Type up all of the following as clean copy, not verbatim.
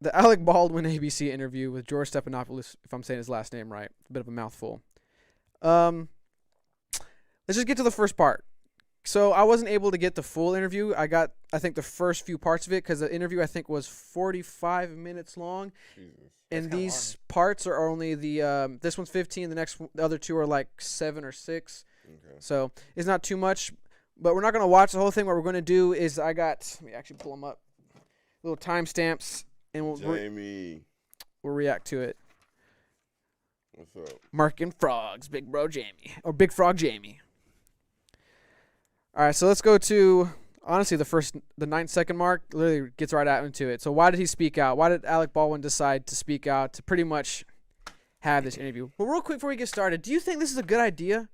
the Alec Baldwin ABC interview with George Stephanopoulos, if I'm saying his last name right. A bit of a mouthful. Let's just get to the first part. So I wasn't able to get the full interview. I got, I think, the first few parts of it because the interview, I think, was 45 minutes long. Jesus. And these parts are only this one's 15. The other two are like 7 or 6. Okay. So it's not too much. But we're not going to watch the whole thing. What we're going to do is let me actually pull them up. Little timestamps. And we'll react to it. What's up? Marking frogs, Big Bro Jamie. Or Big Frog Jamie. All right, so let's go to, honestly, the 9-second mark literally gets right out into it. So why did he speak out? Why did Alec Baldwin decide to speak out to pretty much have this interview? Well, real quick before we get started, do you think this is a good idea?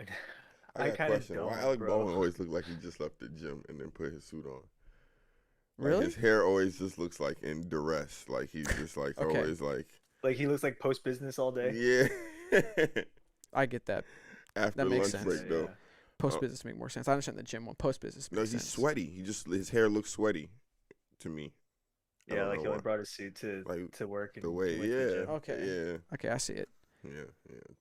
I got a question. Why Alec Baldwin always look like he just left the gym and then put his suit on? Like Really? his hair always just looks like in duress. Like he's just like Okay. always like. Like he looks like post business all day. Yeah. I get that. After That makes lunch sense. break though. Yeah. Post business make more sense. I understand the gym one. Post business No, makes he's sense. sweaty. His hair looks sweaty to me. I Yeah, don't like know he only why. brought his suit to Like, work. And The way, he went to the yeah. gym. Okay. Yeah. Okay, I see it. Yeah.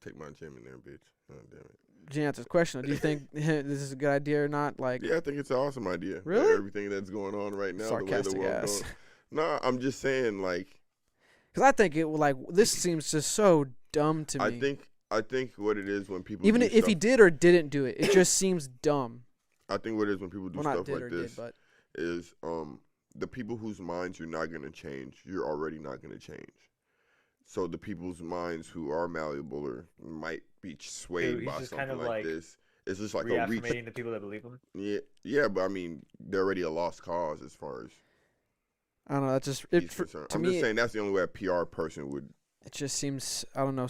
Take my gym in there, bitch. Oh, damn it. Gene, answer the question. Do you think this is a good idea or not? Like, Yeah, I think it's an awesome idea. Really? Everything that's going on right now, Sarcastic the way the world ass. goes. No, I'm just saying, like, because I think it like this seems just so dumb to me. I think what it is when people Even do if he stuff- did or didn't do it, it just seems dumb. I think what it is when people do Well, not stuff did like or this did, but is the people whose minds you're not gonna change, you're already not gonna change. So the people's minds who are malleable or might be swayed He's by just something kind of like like this. It's just like a reach. reaffirmating the people that believe him. Yeah, but I mean, they're already a lost cause as far as I don't know. That just he's concerned. to I'm me, just saying that's the only way a PR person would. it just seems I don't know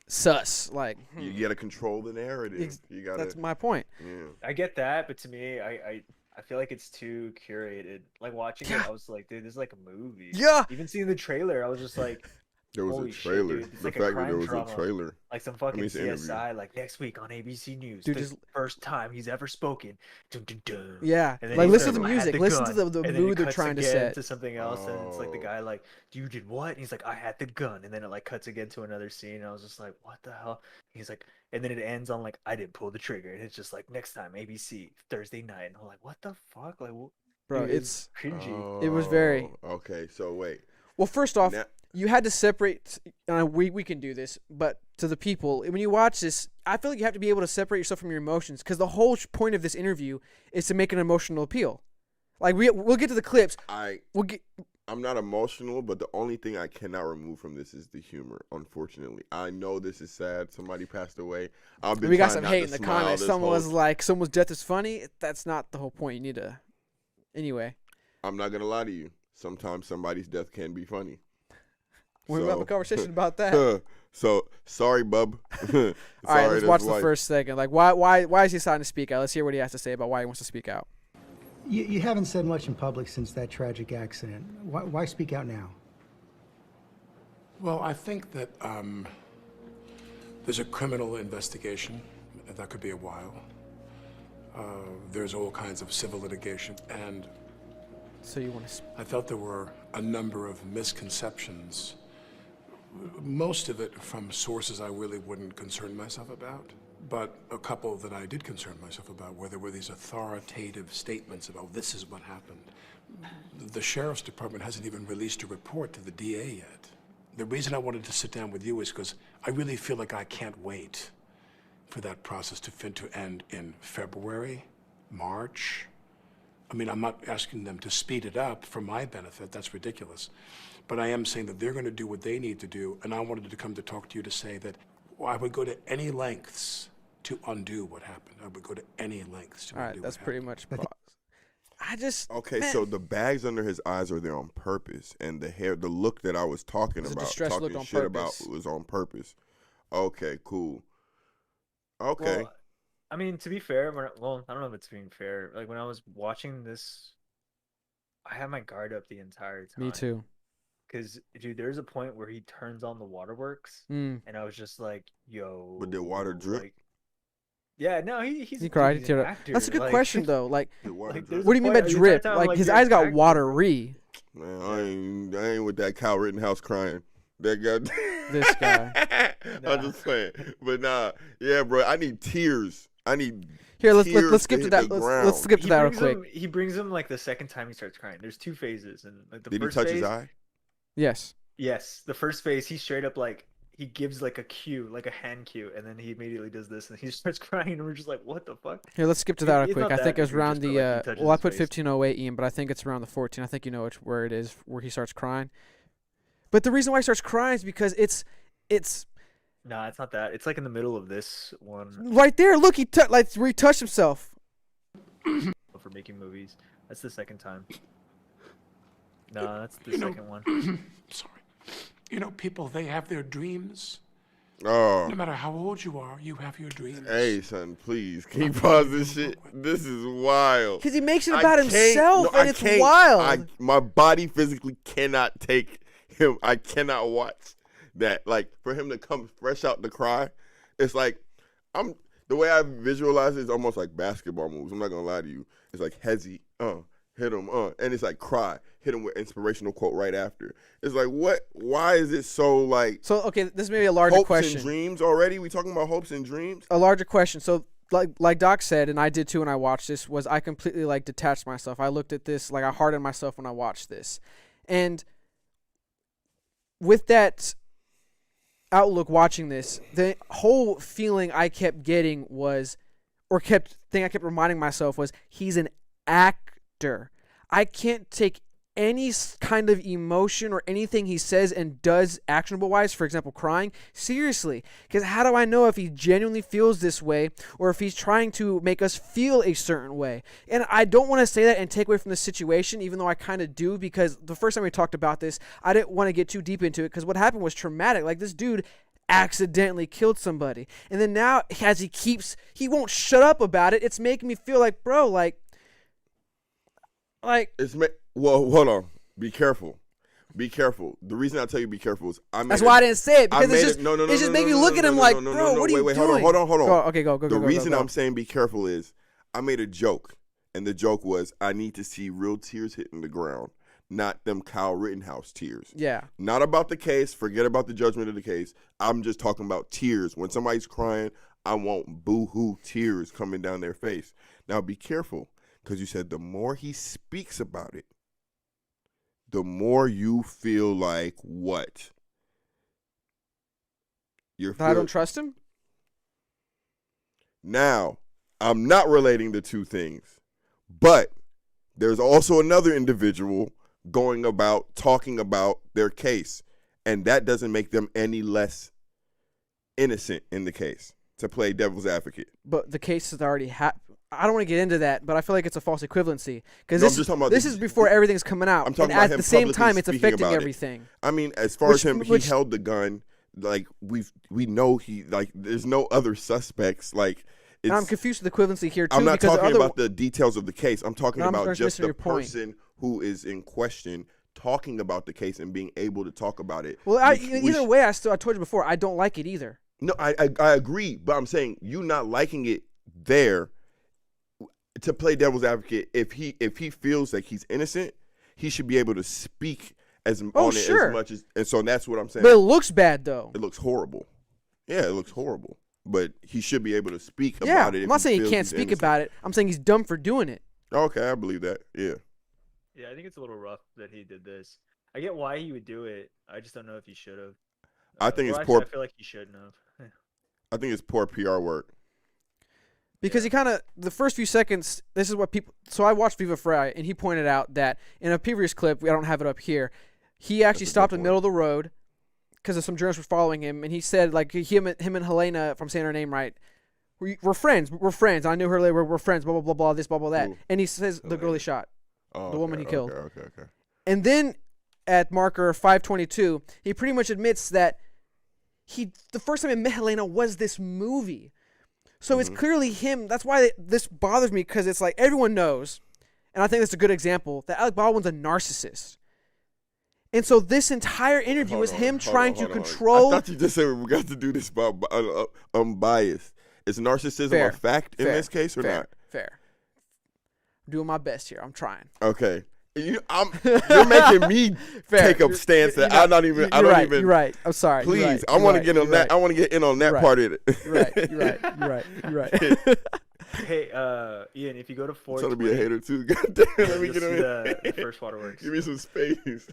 sus. Like You gotta control the narrative. You gotta. that's my point. Yeah. I get that, but to me, I feel like it's too curated. Like watching it, I was like, dude, this is like a movie. Yeah. Even seeing the trailer, I was just like, There was Holy a shit, trailer. dude. It's The like a fact that crime there was drama. a trailer. like some fucking it's an interview. CSI. Like next week on ABC News, Dude, the just- first time he's ever spoken. Dun, dun, dun. Yeah. And then Like he listen says, to the "I had music. Listen to gun." the And then it mood they're cuts trying to again set. to something else, and it's like the Oh. guy like, "You did what?" And he's like, "I had the gun." And then it like cuts again to another scene. And I was just like, "What the hell?" He's like, and then it ends on like, "I didn't pull the trigger." And it's just like next time ABC Thursday night. And I'm like, "What the fuck?" Like, Bro, dude, it's cringy. It was very- Okay, so wait. well. First off, Now- you had to separate. We can do this, but to the people, when you watch this, I feel like you have to be able to separate yourself from your emotions because the whole point of this interview is to make an emotional appeal. Like we'll get to the clips. We'll get. I'm not emotional, but the only thing I cannot remove from this is the humor. Unfortunately, I know this is sad. Somebody passed away. I've been We got trying some not hate to in the smile comments. this Someone whole- was like, "Someone's death is funny." That's not the whole point. You need to. Anyway, I'm not gonna lie to you. Sometimes somebody's death can be funny. we'll have a conversation about that. So sorry, bub. All right, let's watch the first segment. Like, why is he deciding to speak out? Let's hear what he has to say about why he wants to speak out. You haven't said much in public since that tragic accident. Why speak out now? Well, I think that there's a criminal investigation. That could be a while. There's all kinds of civil litigation. And So you want to? I felt there were a number of misconceptions, most of it from sources I really wouldn't concern myself about. But a couple that I did concern myself about, where there were these authoritative statements about this is what happened. The sheriff's department hasn't even released a report to the DA yet. The reason I wanted to sit down with you is because I really feel like I can't wait for that process to end in February, March. I mean, I'm not asking them to speed it up for my benefit. That's ridiculous. But I am saying that they're going to do what they need to do, and I wanted to come to talk to you to say that I would go to any lengths to undo what happened. I would go to any lengths to All undo right, that's what pretty happened. much. I just Okay, man. so the bags under his eyes are there on purpose, and the hair, the look that I was talking It's a about, distressed talking look on shit about, purpose. was on purpose. Okay, cool. Okay, Well, I mean, to be fair, I don't know if it's being fair. Like when I was watching this, I had my guard up the entire time. Me too. Because, dude, there's a point where he turns on the waterworks, Mm. and I was just like, "Yo." But did water drip? Like, yeah, no, he's He cried. he's He an teared up. actor. That's a good like- question though. Like, the water like, drip. there's what do you mean by the entire drip? time, Like like, his you're eyes got acting. watery. Man, I ain't with that Kyle Rittenhouse crying. That guy. This guy. I'm just saying. But nah, yeah, bro. I need tears. I need. Here, let's tears skip to hit that. the Let's ground. skip to that real quick. He brings him like the second time he starts crying. There's 2 phases, and like the Did he first touch phase, his eye? Yes. Yes, the first phase, he straight up like he gives like a cue, like a hand cue, and then he immediately does this, and he starts crying, and we're just like, what the fuck? Here, let's skip to that real It's quick. not I that think it was around egregious, but, like, he touches well, I his put face. 1508 Ian, but I think it's around the 14. I think you know where it is, where he starts crying. But the reason why he starts crying is because it's Nah, it's not that. It's like in the middle of this one right there. Look, he where he touched himself. for making movies. That's the second time. No, that's the second one. Sorry. You know, people, they have their dreams. Oh. No matter how old you are, you have your dreams. Hey, son, please. Can you pause this shit? This is wild. Because he makes it I about can't- himself, no, and I it's can't. wild. My body physically cannot take him. I cannot watch that. Like, for him to come fresh out to cry, it's like, the way I visualize it is almost like basketball moves. I'm not going to lie to you. It's like, hezzy, hit him, and it's like cry. Hit him with inspirational quote right after. It's like, what? Why is it so like So, okay, this may be a larger hopes question. and dreams already? We talking about hopes and dreams? A larger question. So, like Doc said, and I did too when I watched this, was I completely like detached myself. I looked at this, like I hardened myself when I watched this. And with that outlook watching this, the whole feeling I kept getting was, or thing I kept reminding myself was, he's an actor. I can't take any kind of emotion or anything he says and does actionable wise, for example, crying, seriously. Because how do I know if he genuinely feels this way or if he's trying to make us feel a certain way? And I don't want to say that and take away from the situation, even though I kind of do, because the first time we talked about this, I didn't want to get too deep into it because what happened was traumatic. Like, this dude accidentally killed somebody. And then now, as he won't shut up about it, it's making me feel like, bro, like, well, hold on. Be careful. Be careful. The reason I tell you be careful is that's why I didn't say it, because it's just making me look at him like, no, bro, what are you wait, doing? Hold on. Go. The reason I'm saying be careful is I made a joke, and the joke was I need to see real tears hitting the ground, not them Kyle Rittenhouse tears. Yeah. Not about the case. Forget about the judgment of the case. I'm just talking about tears. When somebody's crying, I want boo-hoo tears coming down their face. Now be careful, because you said the more he speaks about it, the more you feel like what? I don't trust him? Now, I'm not relating the two things, but there's also another individual going about talking about their case, and that doesn't make them any less innocent in the case, to play devil's advocate. But the case has already happened. I don't want to get into that, but I feel like it's a false equivalency because this is before everything's coming out. I'm talking and about at him the same publicly time, it's speaking affecting about it. everything. I mean, as far as him, he held the gun. Like we know he like. There's no other suspects. Like And I'm confused with equivalency here too. I'm not because talking about the details of the case. I'm talking No, I'm about just missing the your point. person who is in question talking about the case and being able to talk about it. Well, either way, I told you before, I don't like it either. No, I agree, but I'm saying you not liking it there. To play devil's advocate, if he feels like he's innocent, he should be able to speak as on it as much as, and so that's what I'm saying. But it looks bad though. It looks horrible. Yeah, it looks horrible. But he should be able to speak Yeah, about it. I'm not saying he can't speak about it. I'm saying he's dumb for doing it. Okay, I believe that. Yeah. Yeah, I think it's a little rough that he did this. I get why he would do it. I just don't know if he should have. I think it's actually, poor. I feel like he shouldn't have. I think it's poor PR work. Because he kind of, the first few seconds, this is what people, so I watched Viva Frei, and he pointed out that in a previous clip, I don't have it up here, he actually stopped in the middle of the road because of some journalists were following him, and he said, like, him and Halyna, if I'm saying her name right, we're friends, I knew her later, we're friends, blah, blah, blah, blah, this, blah, blah, that. Ooh. And he says the girl he shot, the woman he killed. Okay. And then at marker 522, he pretty much admits that the first time he met Halyna was this movie. So it's clearly him. That's why this bothers me, because it's like everyone knows, and I think that's a good example, that Alec Baldwin's a narcissist. And so this entire interview is him trying to control. I thought you just said we got to do this about unbiased. Is narcissism a fact in this case or not? Fair. I'm doing my best here. I'm trying. Okay. You're making me take a stance that I don't even. You're right. I'm sorry. Please, I want to get on that. I want to get in on that part of it. You're right. Hey, Ian, if you go to 420, trying to be a hater too. Goddamn, let me get on the first waterworks. Give me some space.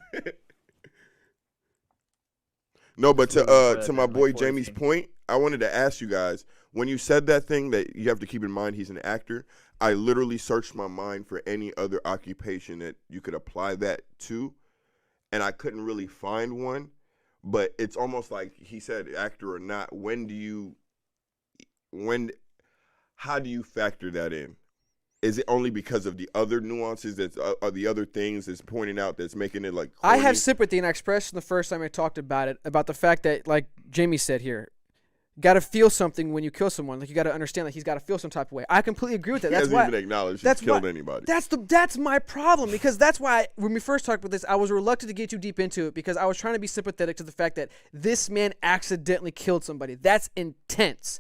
No, but to my boy Jamie's point, I wanted to ask you guys, when you said that thing that you have to keep in mind he's an actor, I literally searched my mind for any other occupation that you could apply that to, and I couldn't really find one. But it's almost like he said, actor or not, how do you factor that in? Is it only because of the other nuances that are the other things that's pointing out that's making it like corny? I have sympathy, and I expressed the first time I talked about it, about the fact that, like Jamie said here, you got to feel something when you kill someone. Like, you got to understand that he's got to feel some type of way. I completely agree with that. He hasn't even acknowledged he's killed anybody. That's my problem, because that's why when we first talked about this, I was reluctant to get too deep into it, because I was trying to be sympathetic to the fact that this man accidentally killed somebody. That's intense.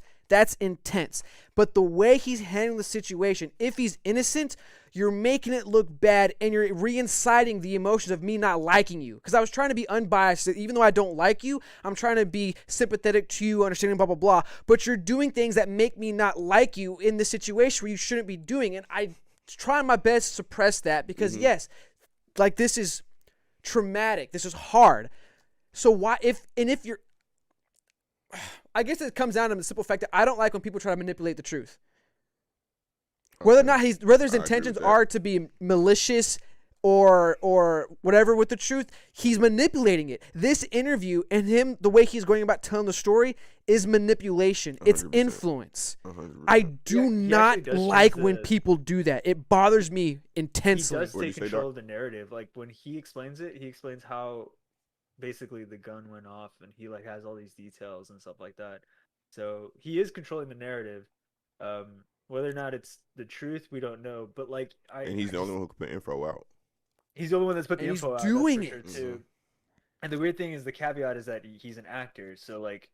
But the way he's handling the situation, if he's innocent, you're making it look bad, and you're reinciting the emotions of me not liking you. Because I was trying to be unbiased. Even though I don't like you, I'm trying to be sympathetic to you, understanding, blah, blah, blah. But you're doing things that make me not like you in this situation where you shouldn't be doing. And I try my best to suppress that, because, yes, like, this is traumatic. This is hard. So why, if you're, I guess it comes down to the simple fact that I don't like when people try to manipulate the truth. Whether or not whether his intentions are to be malicious or whatever with the truth, he's manipulating it. This interview and him, the way he's going about telling the story, is manipulation. 100%. It's influence. 100%. I do not like when people do that. It bothers me intensely. He does take control of the narrative. Like, when he explains it, he explains how basically the gun went off, and he like has all these details and stuff like that. So he is controlling the narrative. Whether or not it's the truth, we don't know. But like, and he's the only one who can put info out. He's the only one that's put the info out. He's doing it too. And the weird thing is, the caveat is that he's an actor. So like,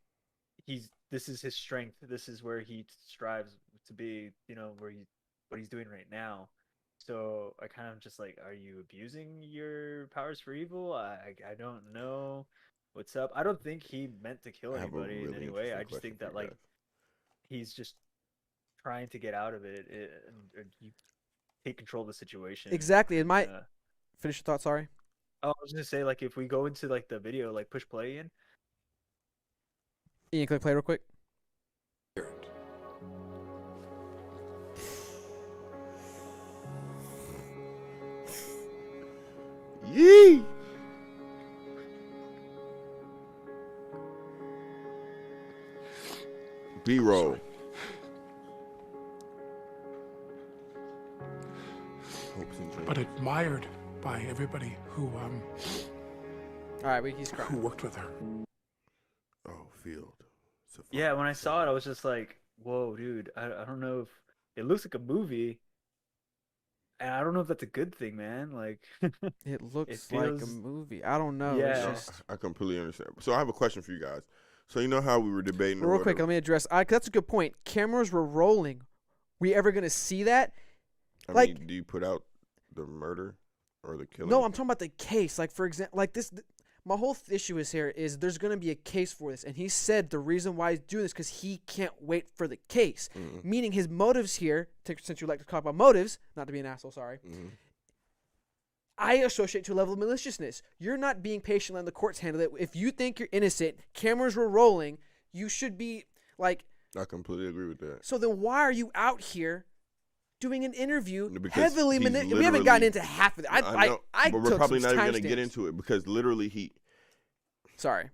this is his strength. This is where he strives to be. You know, what he's doing right now. So I kind of just like, are you abusing your powers for evil? I don't know what's up. I don't think he meant to kill anybody in any way. I just think that like, he's just trying to get out of it, and you take control of the situation. Exactly. And finish your thought. Sorry. I was gonna say, like, if we go into like the video, like push play in. Ian, click play real quick. Yee! B-roll. But admired by everybody who All right, he's crying. who worked with her. Oh, Field. Yeah, when I saw it, I was just like, whoa, dude. I don't know if it looks like a movie. And I don't know if that's a good thing, man. Like, it looks like a movie. I don't know. Yeah, I completely understand. So I have a question for you guys. So you know how we were debating? Real quick, let me address. That's a good point. Cameras were rolling. We ever gonna see that? I mean, do you put out the murder or the killing? No, I'm talking about the case. Like, for example, like this. My whole issue is there's going to be a case for this. And he said the reason why he's doing this because he can't wait for the case. Mm-hmm. Meaning his motives here, since you like to talk about motives, not to be an asshole, sorry. Mm-hmm. I associate to a level of maliciousness. You're not being patient letting the courts handle it. If you think you're innocent, cameras were rolling, you should be like... I completely agree with that. So then why are you out here doing an interview heavily manipulated? We haven't gotten into half of it. I know, but we're probably not even going to get into it because literally he's trying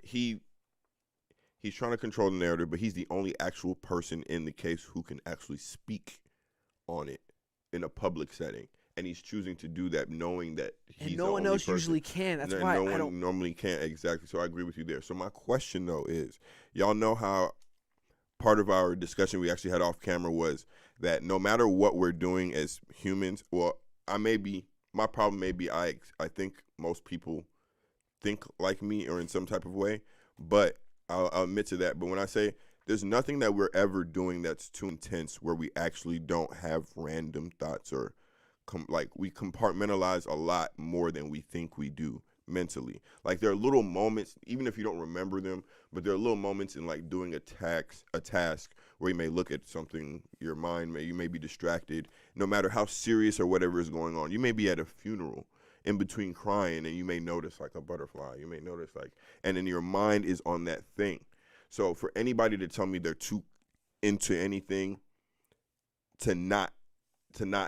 to control the narrative, but he's the only actual person in the case who can actually speak on it in a public setting, and he's choosing to do that knowing that he's no one else usually can. That's why no one normally can't. Exactly. So I agree with you there. So my question though is, y'all know how part of our discussion we actually had off camera was that no matter what we're doing as humans, well, my problem may be I think most people think like me or in some type of way, but I'll admit to that. But when I say there's nothing that we're ever doing that's too intense where we actually don't have random thoughts or we compartmentalize a lot more than we think we do mentally. Like there are little moments, even if you don't remember them, but there are little moments in like doing a task where you may look at something, you may be distracted, no matter how serious or whatever is going on. You may be at a funeral in between crying and you may notice like a butterfly. You may notice and then your mind is on that thing. So for anybody to tell me they're too into anything to not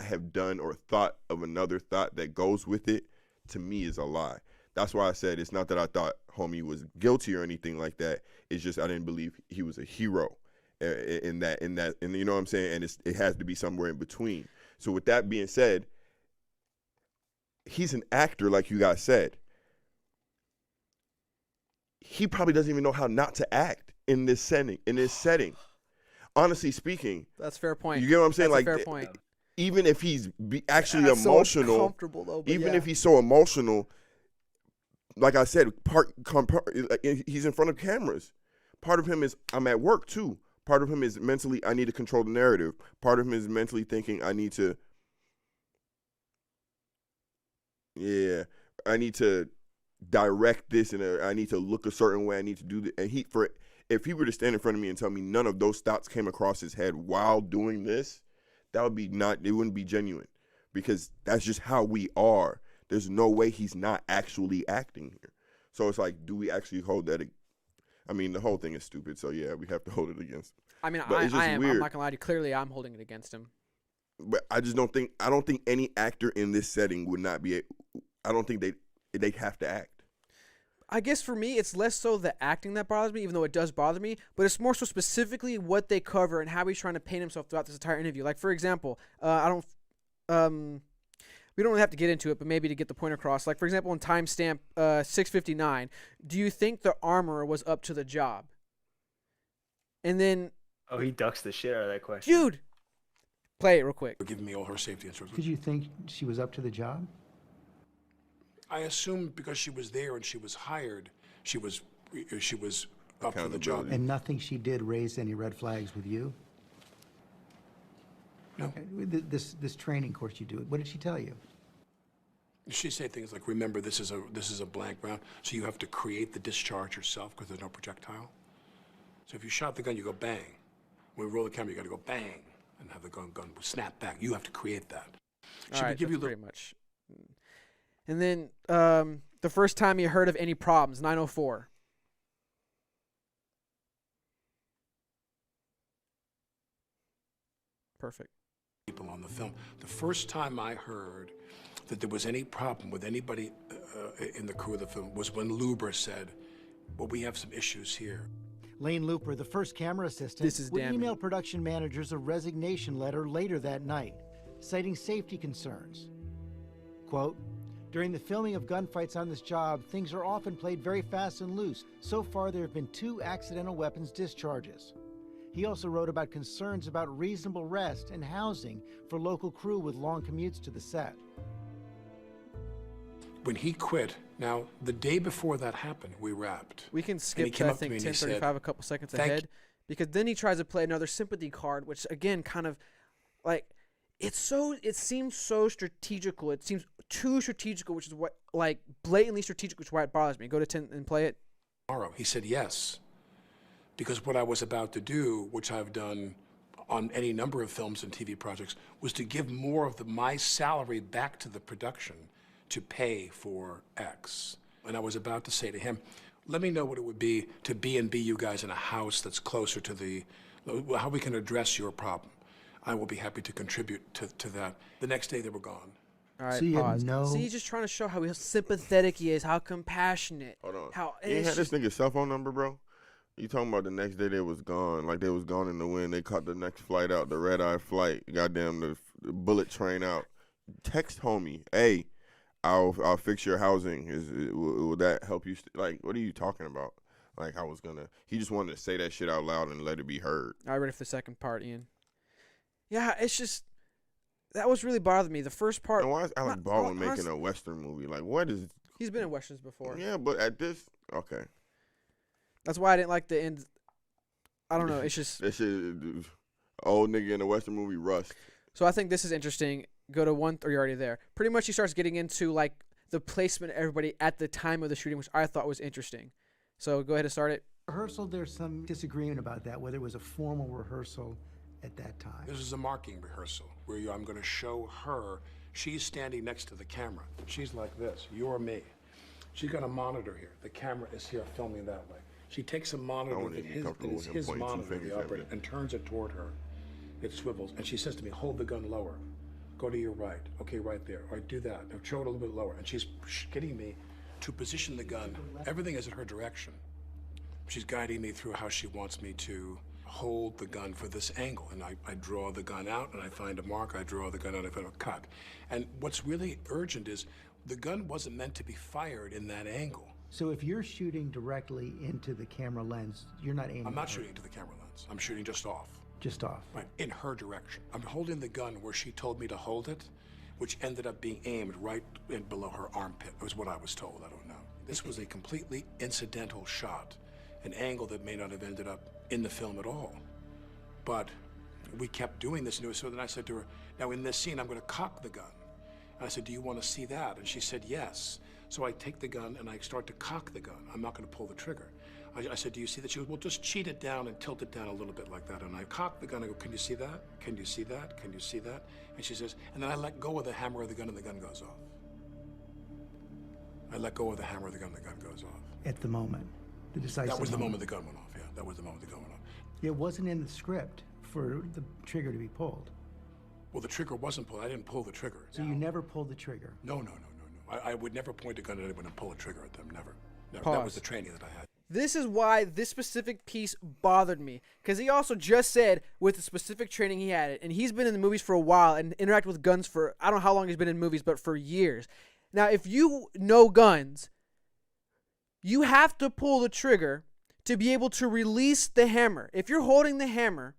have done or thought of another thought that goes with it, to me is a lie. That's why I said it's not that I thought homie was guilty or anything like that. It's just I didn't believe he was a hero in that, and you know what I'm saying? And it has to be somewhere in between. So with that being said, he's an actor, like you guys said. He probably doesn't even know how not to act in this setting. Honestly speaking. That's a fair point. You get what I'm saying? That's like, a fair point. Even if he's actually That's emotional, so uncomfortable though, if he's so emotional, like I said, he's in front of cameras. Part of him is I'm at work too. Part of him is mentally I need to control the narrative. Part of him is mentally thinking I need to direct this and I need to look a certain way. I need to do that. And if he were to stand in front of me and tell me none of those thoughts came across his head while doing this, it wouldn't be genuine, because that's just how we are. There's no way he's not actually acting here. So it's like, do we actually hold that? I mean, the whole thing is stupid. So yeah, we have to hold it against him. I mean, But it's just I'm weird. not gonna lie to you. Clearly, I'm holding it against him. But I don't think any actor in this setting would not be. I don't think they have to act. I guess for me, it's less so the acting that bothers me, even though it does bother me, but it's more so specifically what they cover and how he's trying to paint himself throughout this entire interview. Like, for example, we don't really have to get into it, but maybe to get the point across. Like, for example, in timestamp 6:59, do you think the armorer was up to the job? And then... Oh, he ducks the shit out of that question. Dude! Play it real quick. Give me all her safety instructions. Did you think she was up to the job? I assumed because she was there and she was hired, she was up to the job. And nothing she did raised any red flags with you? No. Okay. This training course you do, what did she tell you? She said things like, remember, this is a blank round, so you have to create the discharge yourself because there's no projectile. So if you shot the gun, you go bang. When we roll the camera, you got to go bang and have the gun snap back. You have to create that. All right, that's pretty much. And then the first time you heard of any problems, 904. Perfect. People on the film. The first time I heard that there was any problem with anybody in the crew of the film was when Luber said, well, we have some issues here. Lane Looper, the first camera assistant, would email production managers a resignation letter later that night, citing safety concerns. Quote, during the filming of gunfights on this job, things are often played very fast and loose. So far, there have been 2 accidental weapons discharges. He also wrote about concerns about reasonable rest and housing for local crew with long commutes to the set. When he quit, now, the day before that happened, we wrapped. We can skip to, I think, 10:35, a couple seconds ahead, because then he tries to play another sympathy card, which, again, kind of, like, it seems so strategical. It seems too strategical, which is what, like, blatantly strategic, which is why it bothers me. Go to 10 and play it. Tomorrow, he said yes, because what I was about to do, which I've done on any number of films and TV projects, was to give more of my salary back to the production to pay for X. And I was about to say to him, let me know what it would be to B&B you guys in a house that's closer to how we can address your problem. I will be happy to contribute to that. The next day, they were gone. All right, So you pause. know- See, he's just trying to show how sympathetic he is, how compassionate. Hold on. How You ain't it's had this just- nigga's cell phone number, bro? You talking about the next day they was gone, like they was gone in the wind. They caught the next flight out, the red-eye flight. Goddamn, the bullet train out. Text homie, hey, I'll fix your housing. Will that help you? Like, what are you talking about? Like, he just wanted to say that shit out loud and let it be heard. All right, ready for the second part, Ian. Yeah, it's just, that was really bothering me. The first part. And why is Alec not- Baldwin honestly, making a Western movie? Like, what is? He's been in Westerns before. Yeah, but at this, okay. That's why I didn't like the end. I don't know. It's just. That shit, old nigga in a Western movie, Rust. So I think this is interesting. go to one. Or you're already there. Pretty much, he starts getting into like the placement of everybody at the time of the shooting, which I thought was interesting. So go ahead and start it. Rehearsal, there's some disagreement about that, whether it was a formal rehearsal at that time. This is a marking rehearsal where I'm going to show her. She's standing next to the camera. She's like this. You're me. She's got a monitor here. The camera is here filming that way. She takes a monitor that is his monitor, the operator, and turns it toward her. It swivels, and she says to me, hold the gun lower. Go to your right. Okay, right there. All right, do that. Now show it a little bit lower. And she's getting me to position the gun. Everything is in her direction. She's guiding me through how she wants me to hold the gun for this angle. And I draw the gun out, and I find a mark. I draw the gun out, I find a cut. And what's really urgent is the gun wasn't meant to be fired in that angle. So if you're shooting directly into the camera lens, you're not aiming. I'm not shooting to the camera lens. I'm shooting just off. Just off. Right, in her direction. I'm holding the gun where she told me to hold it, which ended up being aimed right in below her armpit. It was what I was told, I don't know. This was a completely incidental shot, an angle that may not have ended up in the film at all. But we kept doing this, and so then I said to her, now in this scene, I'm gonna cock the gun. And I said, do you wanna see that? And she said, yes. So I take the gun and I start to cock the gun. I'm not gonna pull the trigger. I said, do you see that? She goes, well, just cheat it down and tilt it down a little bit like that. And I cock the gun, I go, can you see that? Can you see that? Can you see that? And she says, and then I let go of the hammer of the gun and the gun goes off. I let go of the hammer of the gun and the gun goes off. At the moment, the decisive That was the moment the gun went off, yeah. That was the moment the gun went off. It wasn't in the script for the trigger to be pulled. Well, the trigger wasn't pulled. I didn't pull the trigger. So you never pulled the trigger? No. I would never point a gun at anyone and pull a trigger at them, never. Pause. That was the training that I had. This is why this specific piece bothered me, because he also just said with the specific training he had, and he's been in the movies for a while and interacted with guns for, I don't know how long he's been in movies, but for years. Now, if you know guns, you have to pull the trigger to be able to release the hammer. If you're holding the hammer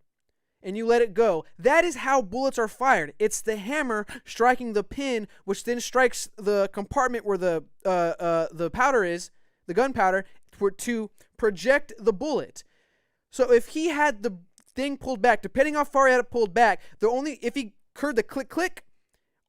and you let it go, that is how bullets are fired. It's the hammer striking the pin, which then strikes the compartment where the powder is, the gunpowder, to project the bullet. So if he had the thing pulled back, depending how far he had it pulled back, if he heard the click click,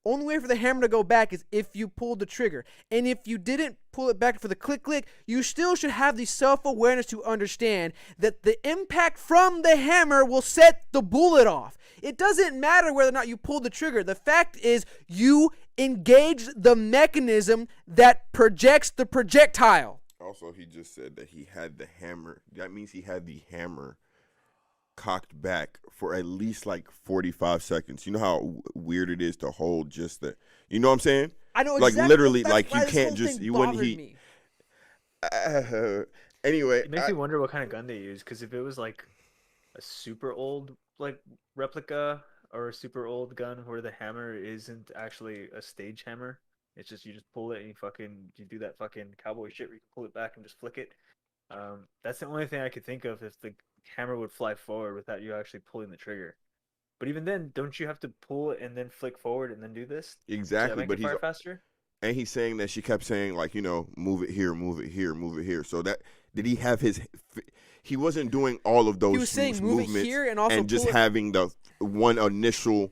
only way for the hammer to go back is if you pulled the trigger. And if you didn't pull it back for the click click, you still should have the self-awareness to understand that the impact from the hammer will set the bullet off. It doesn't matter whether or not you pulled the trigger. The fact is you engaged the mechanism that projects the projectile. Also, he just said that he had the hammer. That means he had the hammer cocked back for at least like 45 seconds. You know how weird it is to hold just the, you know what I'm saying? I know like exactly. Literally, like you can't just, you wouldn't me. Anyway. It makes me wonder what kind of gun they use, because if it was like a super old like replica or a super old gun where the hammer isn't actually a stage hammer, it's just you just pull it and you do that fucking cowboy shit where you can pull it back and just flick it. That's the only thing I could think of if the hammer would fly forward without you actually pulling the trigger. But even then, don't you have to pull it and then flick forward and then do this? Exactly, but he's faster. And he's saying that she kept saying like, you know, move it here, move it here, move it here. So that did he have his? He wasn't doing all of those. He was saying move it here and also just pull having the one initial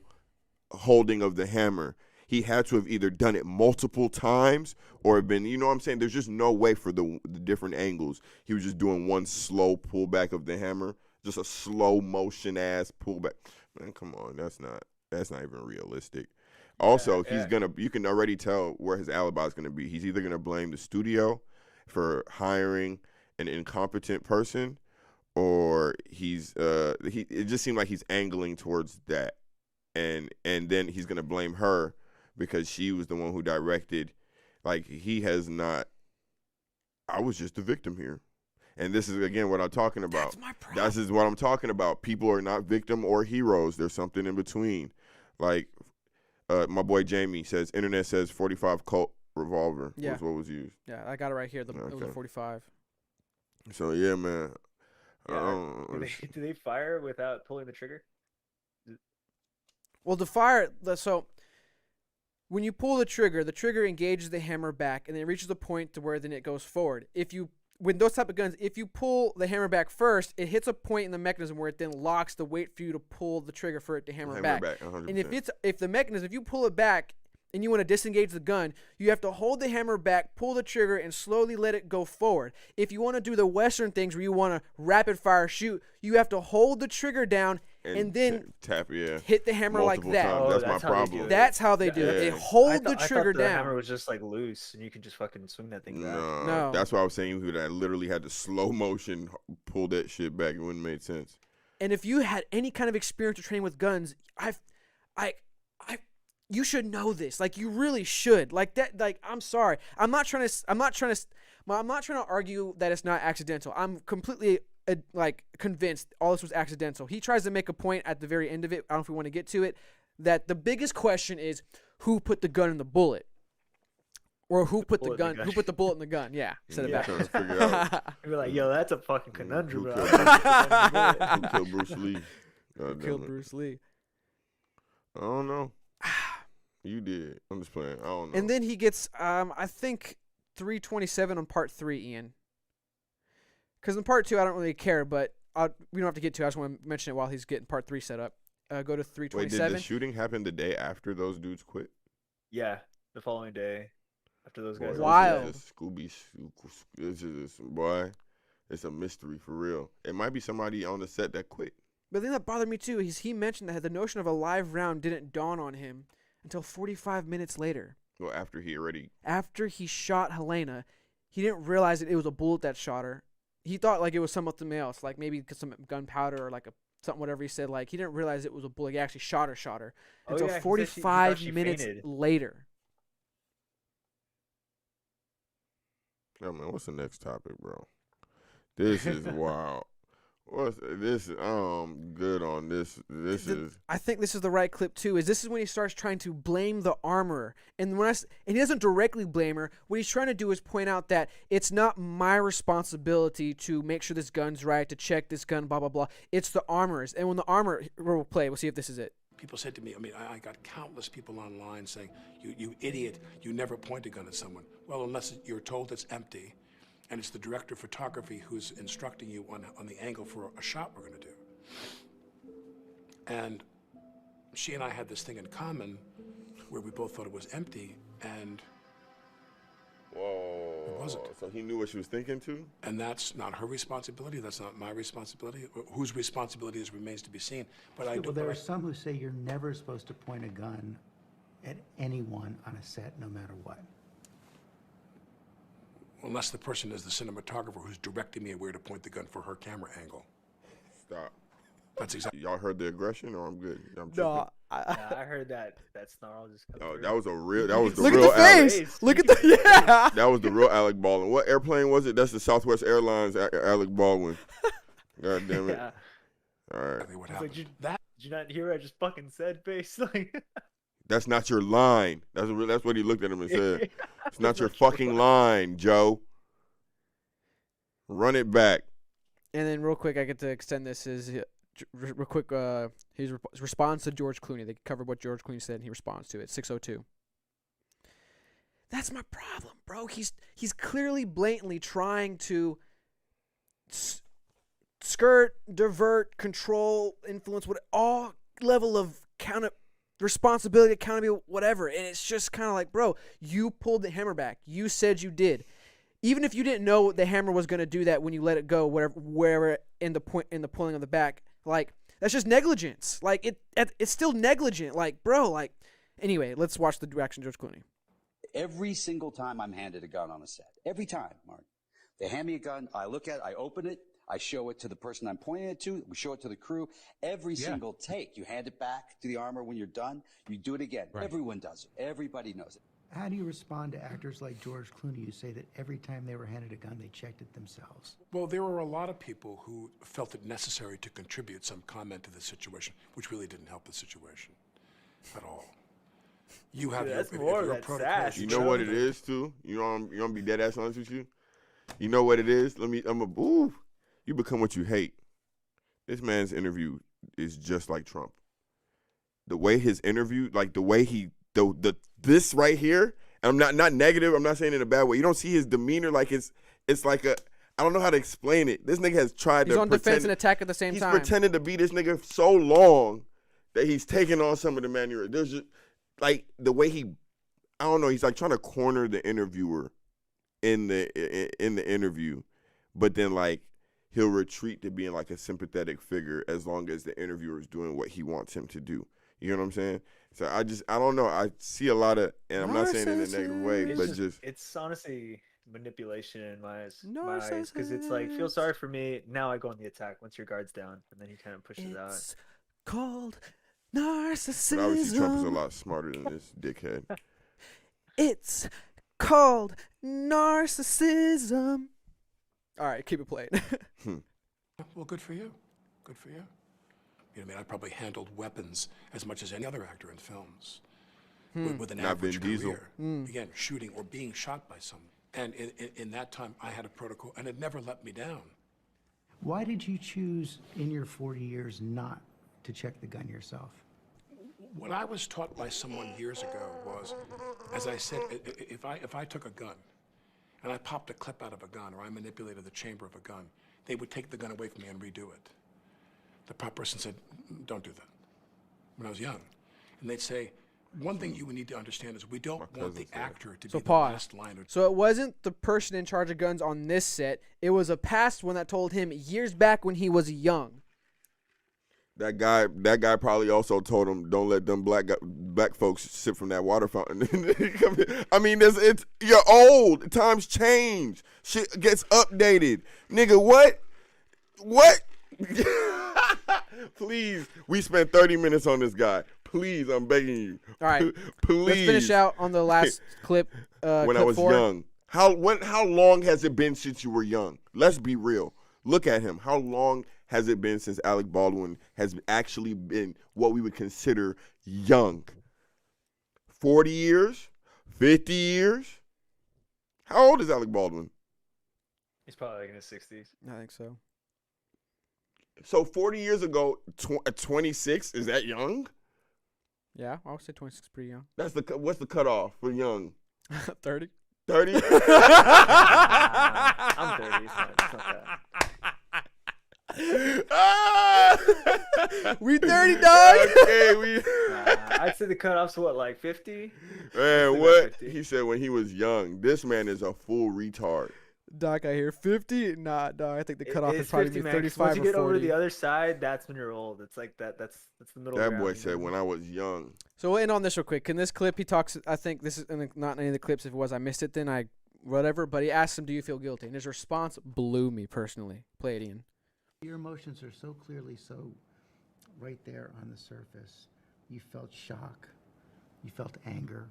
holding of the hammer. He had to have either done it multiple times or been, you know what I'm saying? There's just no way for the different angles. He was just doing one slow pullback of the hammer, just a slow motion ass pullback. Man, come on, that's not even realistic. Also, you can already tell where his alibi is gonna be. He's either gonna blame the studio for hiring an incompetent person, or it just seemed like he's angling towards that. And then he's gonna blame her because she was the one who directed. Like, he has not. I was just the victim here. And this is, again, what I'm talking about. That's my problem. This is what I'm talking about. People are not victim or heroes. There's something in between. Like, my boy Jamie says, internet says 45 Colt revolver was what was used. Yeah, I got it right here. It was a 45. So, yeah, man. Do they fire without pulling the trigger? Well, so when you pull the trigger engages the hammer back, and then it reaches the point to where then it goes forward. If you when those type of guns, if you pull the hammer back first, it hits a point in the mechanism where it then locks the wait for you to pull the trigger for it to hammer back. 100%. And if the mechanism, if you pull it back and you want to disengage the gun, you have to hold the hammer back, pull the trigger, and slowly let it go forward. If you want to do the Western things where you want to rapid fire shoot, you have to hold the trigger down and then tap, hit the hammer multiple like that. times. Oh, That's my problem. That's how they do it. They hold the trigger I thought the down. hammer was just like loose, and you could just fucking swing that thing back. No. That's why I was saying that I literally had to slow motion pull that shit back. It wouldn't make sense. And if you had any kind of experience or training with guns, you should know this. Like, you really should. Like that. Like, I'm sorry. I'm not trying to argue that it's not accidental. I'm completely convinced all this was accidental. He tries to make a point at the very end of it. I don't know if we want to get to it. That the biggest question is who put the gun in the bullet, or who put the bullet in the gun. Yeah, said it back. You're like, yo, that's a fucking conundrum. Who killed Bruce Lee? Who killed Bruce Lee? I don't know. You did. I'm just playing. I don't know. And then he gets, I think, 327 on part 3, Ian. Because in part 2, I don't really care, but we don't have to get to it. I just want to mention it while he's getting part 3 set up. Go to 327. Wait, did the shooting happen the day after those dudes quit? Yeah, the following day after those guys. Wild. Boy, it's a mystery for real. It might be somebody on the set that quit. But the thing that bothered me too is he mentioned that the notion of a live round didn't dawn on him until 45 minutes later. Well, after he shot Halyna, he didn't realize that it was a bullet that shot her. He thought like it was something else, like maybe some gunpowder or like something, whatever he said. Like, he didn't realize it was a bullet. He actually shot her until 45 minutes later. Oh man, what's the next topic, bro? This is wild. What's this? Good on this. I think this is the right clip too. This is when he starts trying to blame the armorer, and he doesn't directly blame her. What he's trying to do is point out that it's not my responsibility to make sure this gun's right, to check this gun, blah blah blah. It's the armorer's, and when the armorer, we'll play. We'll see if this is it. People said to me, I got countless people online saying, you idiot, you never point a gun at someone. Well, unless you're told it's empty, and it's the director of photography who's instructing you on the angle for a shot we're going to do. And she and I had this thing in common where we both thought it was empty, and whoa, it wasn't. So he knew what she was thinking too? And that's not her responsibility. That's not my responsibility. Whose responsibility remains to be seen. But I do. Well, there are some who say you're never supposed to point a gun at anyone on a set, no matter what. Unless the person is the cinematographer who's directing me where to point the gun for her camera angle. Stop. That's exactly. Y'all heard the aggression, or I'm good? No, I heard that snarl just come through. That was the real Look at the face. Look at the yeah. That was the real Alec Baldwin. What airplane was it? That's the Southwest Airlines Alec Baldwin. God damn it. Yeah. All right. What Like, happened? did you not hear what I just fucking said, face? Like, That's not your line. That's what he looked at him and said. It's not your fucking line, Joe. Run it back. And then real quick, I get to extend this is real quick. His response to George Clooney. They covered what George Clooney said, and he responds to it. 6:02. That's my problem, bro. He's clearly, blatantly trying to skirt, divert, control, influence, all level of responsibility, accountability, whatever. And it's just kind of like, bro, you pulled the hammer back. You said you did. Even if you didn't know the hammer was going to do that when you let it go, wherever in the pulling of the back, like, that's just negligence. Like, it's still negligent. Like, bro, like, anyway, let's watch the reaction to George Clooney. Every single time I'm handed a gun on a set. Every time, Mark. They hand me a gun, I look at it, I open it, I show it to the person I'm pointing it to, we show it to the crew. Every single take, you hand it back to the armor when you're done, you do it again. Right. Everyone does it. Everybody knows it. How do you respond to actors like George Clooney who say that every time they were handed a gun, they checked it themselves? Well, there were a lot of people who felt it necessary to contribute some comment to the situation, which really didn't help the situation at all. You have that's your, more your that protocols. sass. You know what it is too? You know I'm gonna be dead ass honest with you. You know what it is? You become what you hate. This man's interview is just like Trump. The way his interview, like the way he this right here, and I'm not negative, I'm not saying it in a bad way. You don't see his demeanor like it's like I don't know how to explain it. This nigga has tried He's to on defense and attack at the same he's time. pretended to be this nigga so long that he's taking on some of the mannerisms. There's just, like, the way he, I don't know, he's like trying to corner the interviewer in the interview, but then like he'll retreat to being like a sympathetic figure as long as the interviewer is doing what he wants him to do. You know what I'm saying? So I don't know. I see a lot of, and I'm not saying it in a negative way, but just it's honestly manipulation in my eyes, because it's like, feel sorry for me, now I go on the attack once your guard's down, and then he kind of pushes out. It's called narcissism. But obviously Trump is a lot smarter than this dickhead. It's called narcissism. All right, keep it playing. Well, good for you. Good for you. You know, I mean, I probably handled weapons as much as any other actor in films with an average career. Again, shooting or being shot by someone. And in that time, I had a protocol, and it never let me down. Why did you choose in your 40 years not to check the gun yourself? What I was taught by someone years ago was, as I said, if I took a gun and I popped a clip out of a gun or I manipulated the chamber of a gun, they would take the gun away from me and redo it. The prop person said, don't do that, when I was young. And they'd say, one thing you would need to understand is we don't want the actor to be the last line. So it wasn't the person in charge of guns on this set. It was a past one that told him years back when he was young. That guy probably also told him, don't let them black folks sip from that water fountain. I mean, you're old. Times change. Shit gets updated. Nigga, what? What? Please, we spent 30 minutes on this guy. Please, I'm begging you. All right. Please. Let's finish out on the last clip. When clip I was 4. young. How long has it been since you were young? Let's be real. Look at him. How long has it been since Alec Baldwin has actually been what we would consider young? 40 years? 50 years? How old is Alec Baldwin? He's probably like in his 60s. I think so. So 40 years ago, 26, is that young? Yeah, I would say 26 is pretty young. What's the cutoff for young? 30. 30? I'm 30. It's not that. We 30, dog. Okay, I'd say the cutoff's what, like 50? Man, what? He said when he was young. This man is a full retard. Doc, I hear 50. Nah, dog. I think the cutoff would probably 50, be man, 35 once you get or 40. over to the other side, that's when you're old. It's like that. That's the middle. That ground, boy said when I was young. So we'll end on this real quick. In this clip, he talks. I think this is not any of the clips. If it was, I missed it. Then whatever. But he asked him, "Do you feel guilty?" And his response blew me personally. Play it, Ian. Your emotions are so clearly so right there on the surface. You felt shock. You felt anger.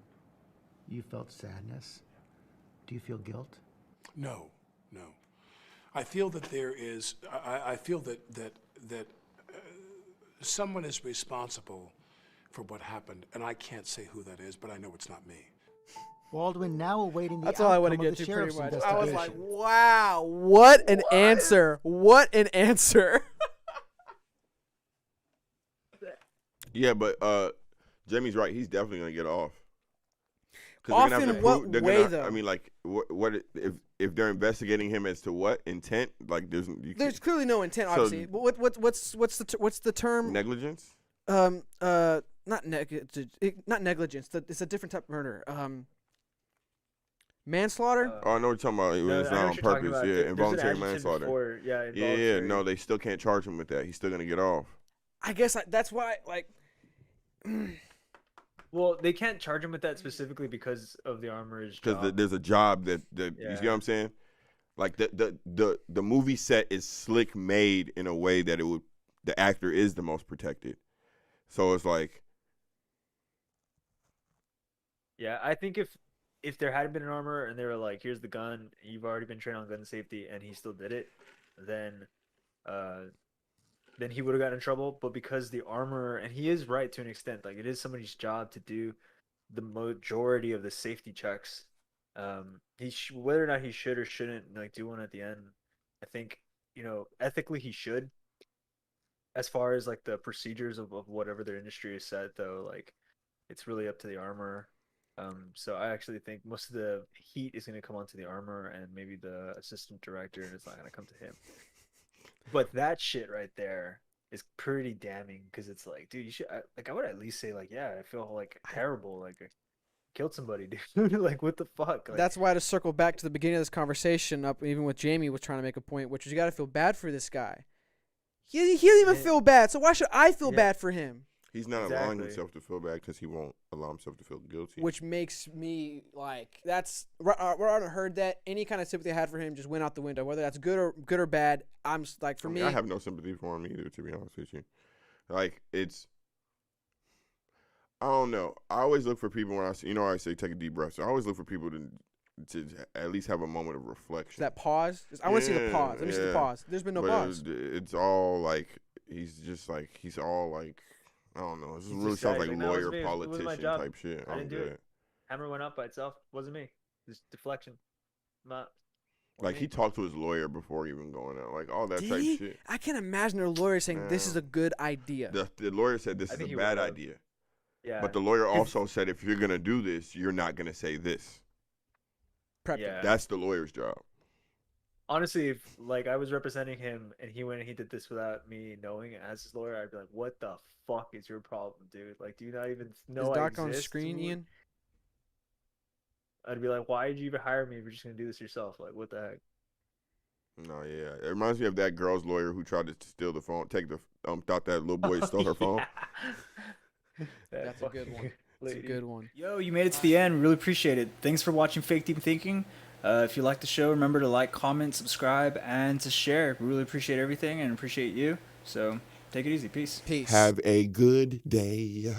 You felt sadness. Do you feel guilt? No. I feel that there is. I feel that someone is responsible for what happened, and I can't say who that is, but I know it's not me. Baldwin now awaiting the That's all I want to outcome of get the to pretty sheriff's much. I was like, investigation. wow, what an answer. What an answer. Yeah, but Jamie's right. He's definitely gonna get off. Off in what way, though? I mean, like, what if they're investigating him as to what intent? Like, there's clearly no intent, obviously. But what's the term? Negligence. Not negligence. It's a different type of murder. Manslaughter. Oh, I know what you're talking about. It's not on purpose. Yeah, involuntary manslaughter. Yeah. No, they still can't charge him with that. He's still gonna get off. I guess that's why, like. Well, they can't charge him with that specifically because of the armorer's job. Because there's a job that you see what I'm saying? Like the movie set is slick made in a way that the actor is the most protected. So it's like. Yeah, I think if there had been an armorer and they were like, here's the gun, you've already been trained on gun safety, and he still did it, then he would have gotten in trouble. But because the armorer, and he is right to an extent, like it is somebody's job to do the majority of the safety checks. Whether or not he should or shouldn't like do one at the end, I think ethically he should. As far as like the procedures of whatever their industry is set, though, like it's really up to the armorer. So I actually think most of the heat is going to come onto the armor, and maybe the assistant director, and it's not going to come to him. But that shit right there is pretty damning, because it's like, dude, you should I would at least say like, yeah, I feel like terrible, like I killed somebody, dude. Like, what the fuck? Like, That's why, to circle back to the beginning of this conversation, up even with Jamie was trying to make a point, which is you got to feel bad for this guy. He didn't even feel bad, so why should I feel bad for him? He's not allowing himself to feel bad because he won't allow himself to feel guilty. Which makes me like, that's where I heard that any kind of sympathy I had for him just went out the window. Whether that's good or bad, I'm like, for me, I have no sympathy for him either, to be honest with you. Like, it's, I don't know. I always look for people when I see, I say take a deep breath. So I always look for people to at least have a moment of reflection. That pause. I want to see the pause. Let me see the pause. There's been no pause. It's all like he's all like. I don't know. This really sounds like lawyer, politician type shit. I didn't do it. Hammer went up by itself. Wasn't me. Just deflection. Like, he talked to his lawyer before even going out. Like, all that type shit. I can't imagine a lawyer saying this is a good idea. The lawyer said this is a bad idea. Yeah. But the lawyer also said if you're going to do this, you're not going to say this. Yeah. That's the lawyer's job. Honestly, if like I was representing him and he went and he did this without me knowing it as his lawyer, I'd be like, "What the fuck is your problem, dude? Like, do you not even know Is I Doc exist?" on screen, Ian? I'd be like, "Why did you even hire me if you're just gonna do this yourself? Like, what the heck?" No, yeah, it reminds me of that girl's lawyer who tried to steal the phone, thought that little boy stole her phone. That's a good one. That's a good one. Yo, you made it to the end. Really appreciate it. Thanks for watching Fake Deep Thinking. If you like the show, remember to like, comment, subscribe, and to share. We really appreciate everything and appreciate you. So take it easy. Peace. Have a good day.